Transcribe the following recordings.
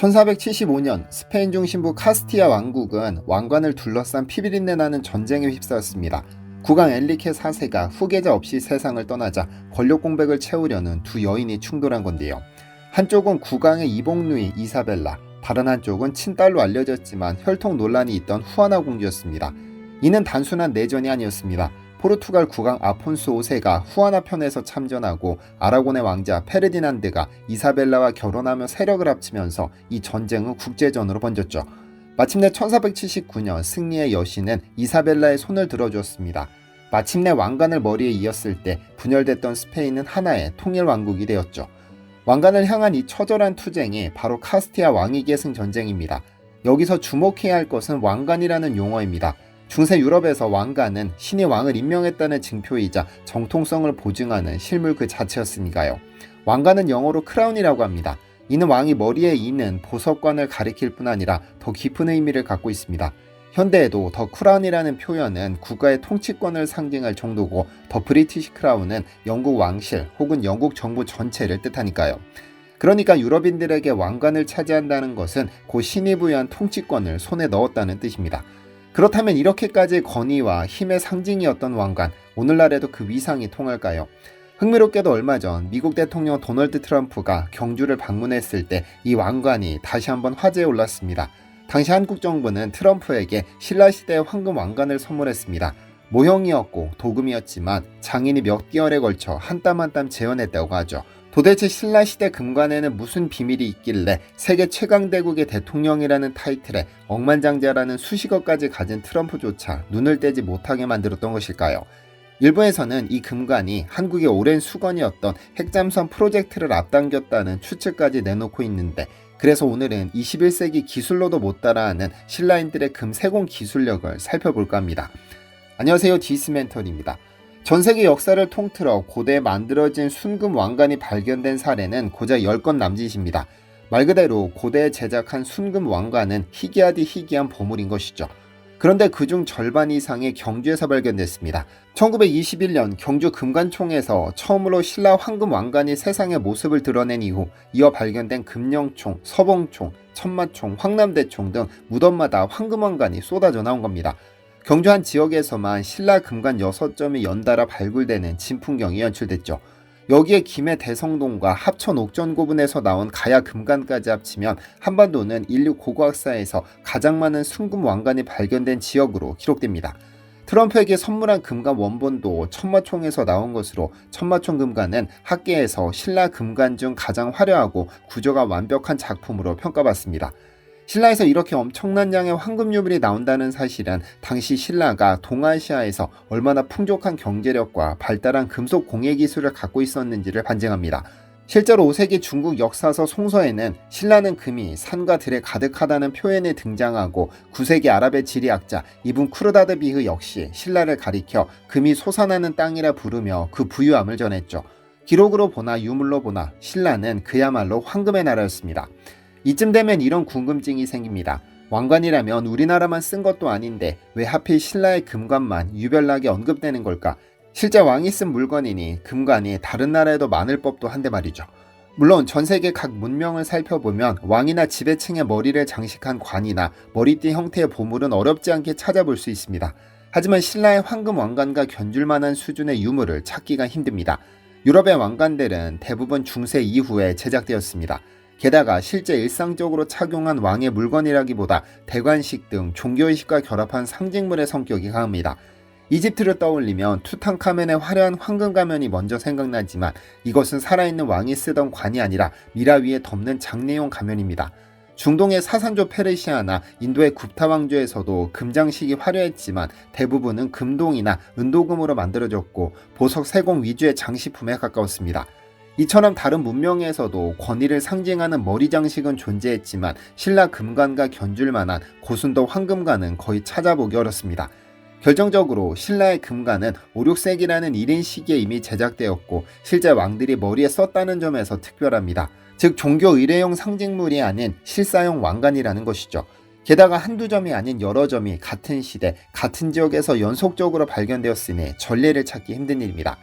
1475년 스페인 중심부 카스티아 왕국은 왕관을 둘러싼 피비린내 나는 전쟁에 휩싸였습니다. 국왕 엔리케 4세가 후계자 없이 세상을 떠나자 권력 공백을 채우려는 두 여인이 충돌한 건데요. 한쪽은 국왕의 이복누이 이사벨라, 다른 한쪽은 친딸로 알려졌지만 혈통 논란이 있던 후아나 공주였습니다. 이는 단순한 내전이 아니었습니다. 포르투갈 국왕 아폰소 5세가 후아나 편에서 참전하고 아라곤의 왕자 페르디난드가 이사벨라와 결혼하며 세력을 합치면서 이 전쟁은 국제전으로 번졌죠. 마침내 1479년 승리의 여신은 이사벨라의 손을 들어주었습니다. 마침내 왕관을 머리에 이었을 때 분열됐던 스페인은 하나의 통일 왕국이 되었죠. 왕관을 향한 이 처절한 투쟁이 바로 카스티아 왕위계승 전쟁입니다. 여기서 주목해야 할 것은 왕관이라는 용어입니다. 중세 유럽에서 왕관은 신이 왕을 임명했다는 증표이자 정통성을 보증하는 실물 그 자체였으니까요. 왕관은 영어로 크라운이라고 합니다. 이는 왕이 머리에 이는 보석관을 가리킬 뿐 아니라 더 깊은 의미를 갖고 있습니다. 현대에도 더 크라운이라는 표현은 국가의 통치권을 상징할 정도고 더 브리티시 크라운은 영국 왕실 혹은 영국 정부 전체를 뜻하니까요. 그러니까 유럽인들에게 왕관을 차지한다는 것은 곧 신이 부여한 통치권을 손에 넣었다는 뜻입니다. 그렇다면 이렇게까지 권위와 힘의 상징이었던 왕관, 오늘날에도 그 위상이 통할까요? 흥미롭게도 얼마 전 미국 대통령 도널드 트럼프가 경주를 방문했을 때 이 왕관이 다시 한번 화제에 올랐습니다. 당시 한국 정부는 트럼프에게 신라시대의 황금 왕관을 선물했습니다. 모형이었고 도금이었지만 장인이 몇 개월에 걸쳐 한 땀 한 땀 재현했다고 하죠. 도대체 신라시대 금관에는 무슨 비밀이 있길래 세계 최강대국의 대통령이라는 타이틀에 억만장자라는 수식어까지 가진 트럼프조차 눈을 떼지 못하게 만들었던 것일까요? 일부에서는 이 금관이 한국의 오랜 수건이었던 핵잠수함 프로젝트를 앞당겼다는 추측까지 내놓고 있는데, 그래서 오늘은 21세기 기술로도 못 따라하는 신라인들의 금세공 기술력을 살펴볼까 합니다. 안녕하세요, 디스멘털입니다. 전세계 역사를 통틀어 고대에 만들어진 순금 왕관이 발견된 사례는 고작 10건 남짓입니다. 말 그대로 고대에 제작한 순금 왕관은 희귀하디 희귀한 보물인 것이죠. 그런데 그중 절반 이상이 경주에서 발견됐습니다. 1921년 경주 금관총에서 처음으로 신라 황금 왕관이 세상의 모습을 드러낸 이후 이어 발견된 금령총, 서봉총, 천마총, 황남대총 등 무덤마다 황금 왕관이 쏟아져 나온 겁니다. 경주 한 지역에서만 신라 금관 6점이 연달아 발굴되는 진풍경이 연출됐죠. 여기에 김해 대성동과 합천 옥전고분에서 나온 가야 금관까지 합치면 한반도는 인류 고고학사에서 가장 많은 순금 왕관이 발견된 지역으로 기록됩니다. 트럼프에게 선물한 금관 원본도 천마총에서 나온 것으로 천마총 금관은 학계에서 신라 금관 중 가장 화려하고 구조가 완벽한 작품으로 평가받습니다. 신라에서 이렇게 엄청난 양의 황금 유물이 나온다는 사실은 당시 신라가 동아시아에서 얼마나 풍족한 경제력과 발달한 금속 공예 기술을 갖고 있었는지를 반증합니다. 실제로 5세기 중국 역사서 송서에는 신라는 금이 산과 들에 가득하다는 표현이 등장하고 9세기 아랍의 지리학자 이븐 쿠르다드 비흐 역시 신라를 가리켜 금이 솟아나는 땅이라 부르며 그 부유함을 전했죠. 기록으로 보나 유물로 보나 신라는 그야말로 황금의 나라였습니다. 이쯤 되면 이런 궁금증이 생깁니다. 왕관이라면 우리나라만 쓴 것도 아닌데 왜 하필 신라의 금관만 유별나게 언급되는 걸까? 실제 왕이 쓴 물건이니 금관이 다른 나라에도 많을 법도 한데 말이죠. 물론 전 세계 각 문명을 살펴보면 왕이나 지배층의 머리를 장식한 관이나 머리띠 형태의 보물은 어렵지 않게 찾아볼 수 있습니다. 하지만 신라의 황금 왕관과 견줄 만한 수준의 유물을 찾기가 힘듭니다. 유럽의 왕관들은 대부분 중세 이후에 제작되었습니다. 게다가 실제 일상적으로 착용한 왕의 물건이라기보다 대관식 등 종교의식과 결합한 상징물의 성격이 강합니다. 이집트를 떠올리면 투탕카멘의 화려한 황금 가면이 먼저 생각나지만 이것은 살아있는 왕이 쓰던 관이 아니라 미라 위에 덮는 장례용 가면입니다. 중동의 사산조 페르시아나 인도의 굽타 왕조에서도 금장식이 화려했지만 대부분은 금동이나 은도금으로 만들어졌고 보석 세공 위주의 장식품에 가까웠습니다. 이처럼 다른 문명에서도 권위를 상징하는 머리 장식은 존재했지만 신라 금관과 견줄 만한 고순도 황금관은 거의 찾아보기 어렵습니다. 결정적으로 신라의 금관은 5, 6세기라는 이른 시기에 이미 제작되었고 실제 왕들이 머리에 썼다는 점에서 특별합니다. 즉 종교 의례용 상징물이 아닌 실사용 왕관이라는 것이죠. 게다가 한두 점이 아닌 여러 점이 같은 시대, 같은 지역에서 연속적으로 발견되었으니 전례를 찾기 힘든 일입니다.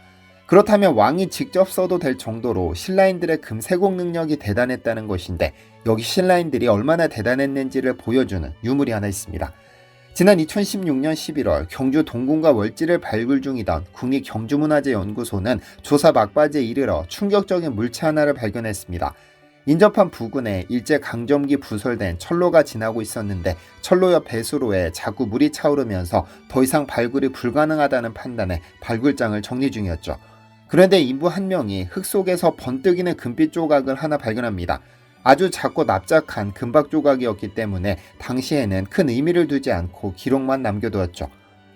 그렇다면 왕이 직접 써도 될 정도로 신라인들의 금 세공 능력이 대단했다는 것인데, 여기 신라인들이 얼마나 대단했는지를 보여주는 유물이 하나 있습니다. 지난 2016년 11월 경주 동궁과 월지를 발굴 중이던 국립경주문화재연구소는 조사 막바지에 이르러 충격적인 물체 하나를 발견했습니다. 인접한 부근에 일제강점기 부설된 철로가 지나고 있었는데, 철로 옆 배수로에 자꾸 물이 차오르면서 더 이상 발굴이 불가능하다는 판단에 발굴장을 정리 중이었죠. 그런데 인부 한 명이 흙 속에서 번뜩이는 금빛 조각을 하나 발견합니다. 아주 작고 납작한 금박 조각이었기 때문에 당시에는 큰 의미를 두지 않고 기록만 남겨두었죠.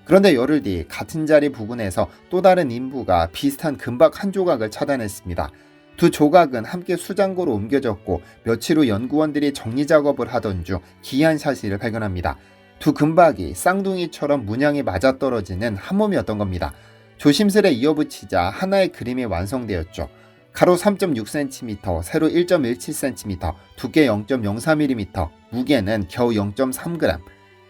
그런데 열흘 뒤 같은 자리 부근에서 또 다른 인부가 비슷한 금박 한 조각을 찾아냈습니다. 두 조각은 함께 수장고로 옮겨졌고, 며칠 후 연구원들이 정리 작업을 하던 중 기이한 사실을 발견합니다. 두 금박이 쌍둥이처럼 문양이 맞아떨어지는 한 몸이었던 겁니다. 조심스레 이어붙이자 하나의 그림이 완성되었죠. 가로 3.6cm, 세로 1.17cm, 두께 0.04mm, 무게는 겨우 0.3g.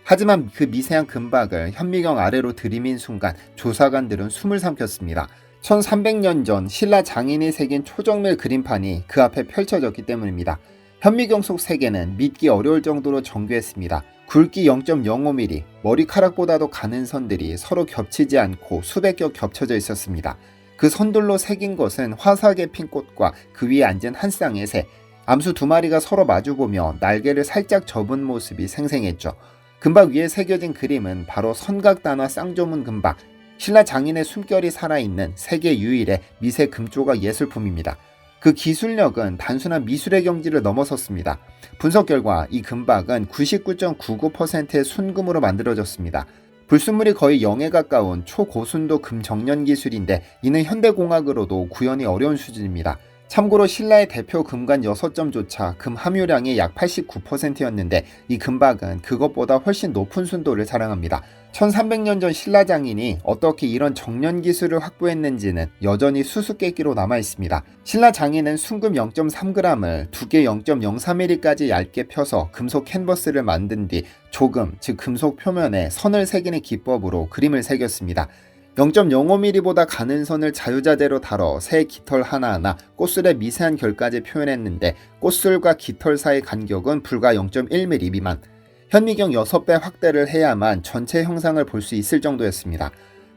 하지만 그 미세한 금박을 현미경 아래로 들이민 순간 조사관들은 숨을 삼켰습니다. 1300년 전 신라 장인이 새긴 초정밀 그림판이 그 앞에 펼쳐졌기 때문입니다. 현미경 속 세계는 믿기 어려울 정도로 정교했습니다. 굵기 0.05mm, 머리카락보다도 가는 선들이 서로 겹치지 않고 수백 겹 겹쳐져 있었습니다. 그 선들로 새긴 것은 화사하게 핀 꽃과 그 위에 앉은 한 쌍의 새, 암수 두 마리가 서로 마주보며 날개를 살짝 접은 모습이 생생했죠. 금박 위에 새겨진 그림은 바로 선각단화 쌍조문 금박, 신라 장인의 숨결이 살아있는 세계 유일의 미세 금조각 예술품입니다. 그 기술력은 단순한 미술의 경지를 넘어섰습니다. 분석 결과 이 금박은 99.99%의 순금으로 만들어졌습니다. 불순물이 거의 0에 가까운 초고순도 금정년 기술인데, 이는 현대공학으로도 구현이 어려운 수준입니다. 참고로 신라의 대표 금관 6점조차 금 함유량이 약 89%였는데 이 금박은 그것보다 훨씬 높은 순도를 자랑합니다. 1300년 전 신라 장인이 어떻게 이런 정년 기술을 확보했는지는 여전히 수수께끼로 남아있습니다. 신라 장인은 순금 0.3g을 두께 0.03mm까지 얇게 펴서 금속 캔버스를 만든 뒤 조금, 즉 금속 표면에 선을 새기는 기법으로 그림을 새겼습니다. 0.05mm보다 가는 선을 자유자재로 다뤄 새 깃털 하나하나 꽃술의 미세한 결까지 표현했는데, 꽃술과 깃털 사이 간격은 불과 0.1mm 미만. 현미경 6배 확대를 해야만 전체 형상을 볼 수 있을 정도였습니다.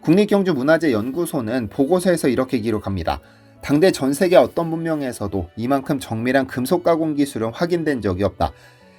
국립경주문화재연구소는 보고서에서 이렇게 기록합니다. 당대 전 세계 어떤 문명에서도 이만큼 정밀한 금속 가공 기술은 확인된 적이 없다.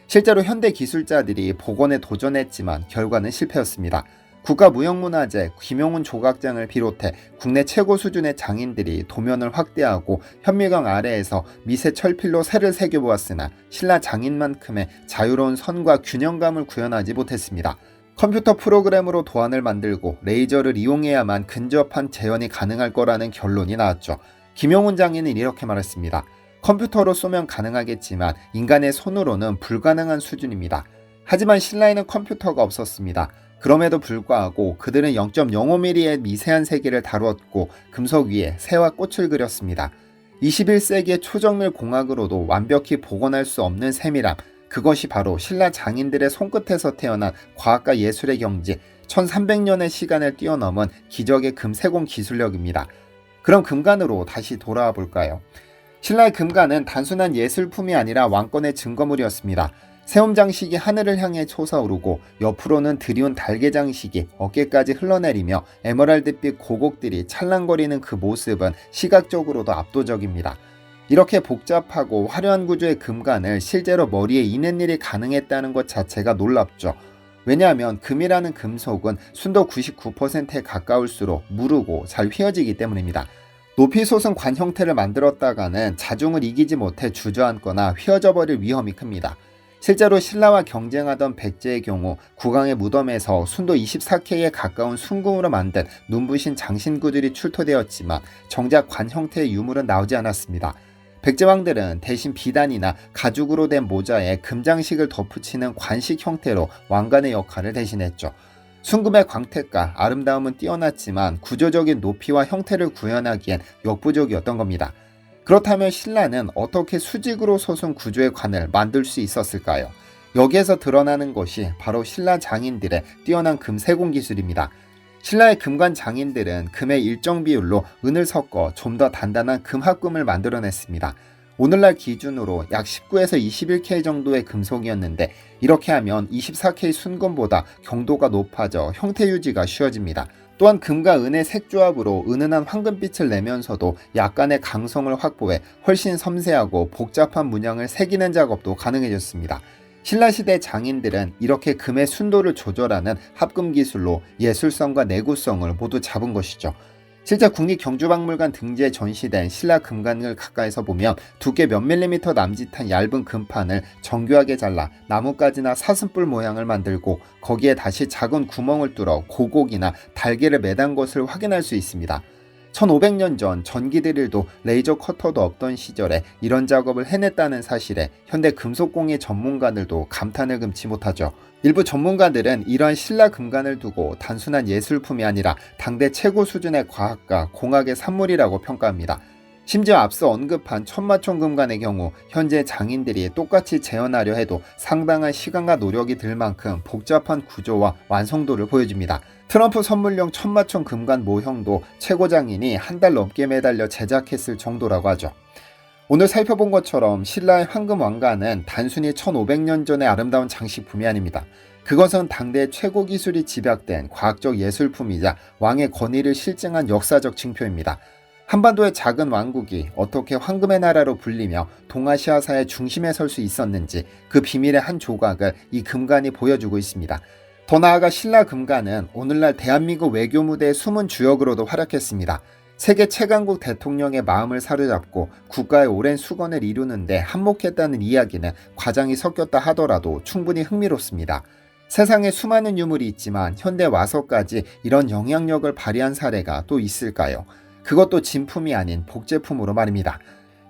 실제로 현대 기술자들이 복원에 도전했지만 결과는 실패였습니다. 국가무형문화재 김용훈 조각장을 비롯해 국내 최고 수준의 장인들이 도면을 확대하고 현미경 아래에서 미세 철필로 새를 새겨보았으나 신라 장인만큼의 자유로운 선과 균형감을 구현하지 못했습니다. 컴퓨터 프로그램으로 도안을 만들고 레이저를 이용해야만 근접한 재현이 가능할 거라는 결론이 나왔죠. 김용훈 장인은 이렇게 말했습니다. 컴퓨터로 쏘면 가능하겠지만 인간의 손으로는 불가능한 수준입니다. 하지만 신라에는 컴퓨터가 없었습니다. 그럼에도 불구하고 그들은 0.05mm의 미세한 세계를 다루었고 금속 위에 새와 꽃을 그렸습니다. 21세기의 초정밀 공학으로도 완벽히 복원할 수 없는 세밀함, 그것이 바로 신라 장인들의 손끝에서 태어난 과학과 예술의 경지, 1300년의 시간을 뛰어넘은 기적의 금세공 기술력입니다. 그럼 금관으로 다시 돌아와 볼까요? 신라의 금관은 단순한 예술품이 아니라 왕권의 증거물이었습니다. 세움 장식이 하늘을 향해 솟아오르고 옆으로는 드리운 달개 장식이 어깨까지 흘러내리며 에메랄드빛 고곡들이 찰랑거리는 그 모습은 시각적으로도 압도적입니다. 이렇게 복잡하고 화려한 구조의 금관을 실제로 머리에 이는 일이 가능했다는 것 자체가 놀랍죠. 왜냐하면 금이라는 금속은 순도 99%에 가까울수록 무르고 잘 휘어지기 때문입니다. 높이 솟은 관 형태를 만들었다가는 자중을 이기지 못해 주저앉거나 휘어져 버릴 위험이 큽니다. 실제로 신라와 경쟁하던 백제의 경우 국왕의 무덤에서 순도 24K에 가까운 순금으로 만든 눈부신 장신구들이 출토되었지만 정작 관 형태의 유물은 나오지 않았습니다. 백제왕들은 대신 비단이나 가죽으로 된 모자에 금장식을 덧붙이는 관식 형태로 왕관의 역할을 대신했죠. 순금의 광택과 아름다움은 뛰어났지만 구조적인 높이와 형태를 구현하기엔 역부족이었던 겁니다. 그렇다면 신라는 어떻게 수직으로 솟은 구조의 관을 만들 수 있었을까요? 여기에서 드러나는 것이 바로 신라 장인들의 뛰어난 금세공 기술입니다. 신라의 금관 장인들은 금의 일정 비율로 은을 섞어 좀 더 단단한 금합금을 만들어냈습니다. 오늘날 기준으로 약 19에서 21K 정도의 금속이었는데 이렇게 하면 24K 순금보다 경도가 높아져 형태 유지가 쉬워집니다. 또한 금과 은의 색조합으로 은은한 황금빛을 내면서도 약간의 강성을 확보해 훨씬 섬세하고 복잡한 문양을 새기는 작업도 가능해졌습니다. 신라시대 장인들은 이렇게 금의 순도를 조절하는 합금 기술로 예술성과 내구성을 모두 잡은 것이죠. 실제 국립경주박물관 등재에 전시된 신라 금관을 가까이서 보면 두께 몇 밀리미터 남짓한 얇은 금판을 정교하게 잘라 나뭇가지나 사슴뿔 모양을 만들고 거기에 다시 작은 구멍을 뚫어 고곡이나 달개를 매단 것을 확인할 수 있습니다. 1500년 전 전기 드릴도 레이저 커터도 없던 시절에 이런 작업을 해냈다는 사실에 현대 금속공예 전문가들도 감탄을 금치 못하죠. 일부 전문가들은 이러한 신라 금관을 두고 단순한 예술품이 아니라 당대 최고 수준의 과학과 공학의 산물이라고 평가합니다. 심지어 앞서 언급한 천마총 금관의 경우 현재 장인들이 똑같이 재현하려 해도 상당한 시간과 노력이 들 만큼 복잡한 구조와 완성도를 보여줍니다. 트럼프 선물용 천마총 금관 모형도 최고 장인이 한 달 넘게 매달려 제작했을 정도라고 하죠. 오늘 살펴본 것처럼 신라의 황금 왕관은 단순히 1500년 전의 아름다운 장식품이 아닙니다. 그것은 당대 최고 기술이 집약된 과학적 예술품이자 왕의 권위를 실증한 역사적 징표입니다. 한반도의 작은 왕국이 어떻게 황금의 나라로 불리며 동아시아사의 중심에 설 수 있었는지 그 비밀의 한 조각을 이 금관이 보여주고 있습니다. 더 나아가 신라 금관은 오늘날 대한민국 외교 무대의 숨은 주역으로도 활약했습니다. 세계 최강국 대통령의 마음을 사로잡고 국가의 오랜 수건을 이루는데 한몫했다는 이야기는 과장이 섞였다 하더라도 충분히 흥미롭습니다. 세상에 수많은 유물이 있지만 현대 와서까지 이런 영향력을 발휘한 사례가 또 있을까요? 그것도 진품이 아닌 복제품으로 말입니다.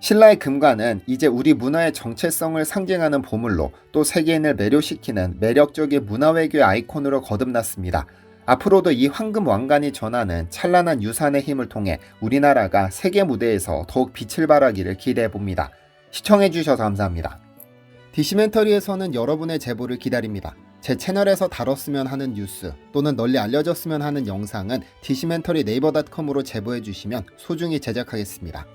신라의 금관은 이제 우리 문화의 정체성을 상징하는 보물로 또 세계인을 매료시키는 매력적인 문화외교의 아이콘으로 거듭났습니다. 앞으로도 이 황금 왕관이 전하는 찬란한 유산의 힘을 통해 우리나라가 세계 무대에서 더욱 빛을 발하기를 기대해봅니다. 시청해주셔서 감사합니다. 디시멘터리에서는 여러분의 제보를 기다립니다. 제 채널에서 다뤘으면 하는 뉴스 또는 널리 알려졌으면 하는 영상은 디시멘터리 네이버.com으로 제보해주시면 소중히 제작하겠습니다.